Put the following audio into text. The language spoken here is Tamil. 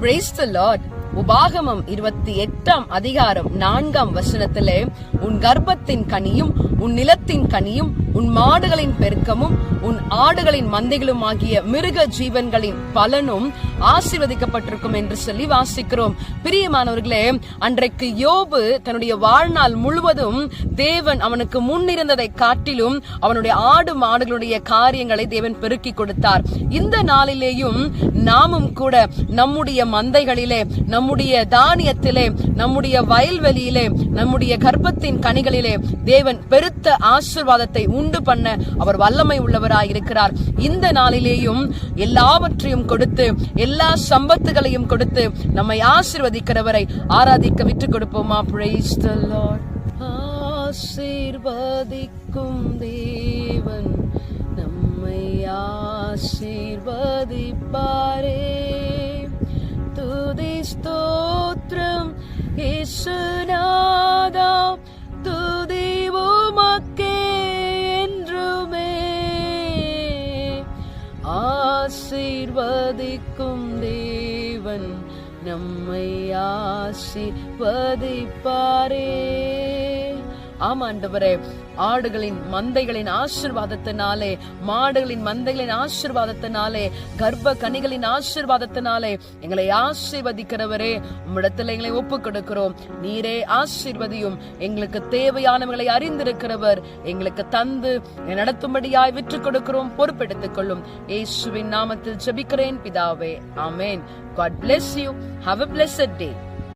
Praise the Lord. உபாகமம் 28ஆம் அதிகாரம் 4ஆம் வசனத்திலே, உன் கர்ப்பத்தின் கனியும் உன் நிலத்தின் கனியும் உன் மாடுகளின் பெருக்கமும் உன் ஆடுகளின் மந்தைகளும் ஆகிய மிருக ஜீவன்களின் பலனும் ஆசீர்வதிக்கப்பட்டிருக்கும் என்று சொல்லி வாசிக்கிறோம். பிரியமானவர்களே, அன்றைக்கு யோபு தன்னுடைய வாழ்நாள் முழுவதும் தேவன் அவனுக்கு முன்னிருந்ததை காட்டிலும் அவனுடைய ஆடு மாடுகளுடைய காரியங்களை தேவன் பெருக்கி கொடுத்தார். இந்த நாளிலேயும் நாமும் கூட நம்முடைய மந்தைகளிலே, நம்முடைய தானியத்திலே, நம்முடைய வயல்வெளியிலே, நம்முடைய கர்ப்பத்தின் கனிகளிலே தேவன் பெருத்த ஆசீர்வாதத்தை உண்டு பண்ண அவர் வல்லமை உள்ளவராய் இருக்கிறார். இந்த நாளிலேயும் எல்லாவற்றையும் கொடுத்து, எல்லா சம்பத்துகளையும் கொடுத்து நம்மை ஆசீர்வதிக்கிறவரை ஆராதிக்க விட்டுக் கொடுப்போமா? Praise the Lord. ஆசீர்வதிக்கும் தேவன் நம்மை ஆசீர்வதிப்பாரே. துதி ஸ்தோத்திரம் இயேசுநாதா, துதி உமக்கே என்றுமே. ஆசீர்வதிக்கும் தேவன் நம்மை ஆசீர்வதிப்பாரே. ஆமாண்டவரே, ஆடுகளின் மந்தைகளின் ஆசீர்வாதத்தினாலே, மாடுகளின் மந்தைகளின் ஆசீர்வாதத்தினாலே, கர்ப்ப கனிகளின் ஆசீர்வாதத்தினாலே எங்களை ஆசீர்வதிக்கிறவரே, உம்மிடத்தில் எங்களை ஒப்புக் கொடுக்கிறோம். நீரே ஆசீர்வதியும். எங்களுக்கு தேவையானவர்களை அறிந்திருக்கிறவர், எங்களுக்கு தந்து நடத்தும்படியாய் விற்றுக் கொடுக்கிறோம். பொறுப்பெடுத்துக் கொள்ளும். இயேசுவின் நாமத்தில் ஜெபிக்கிறேன் பிதாவே, ஆமென். God bless you. Have a blessed day.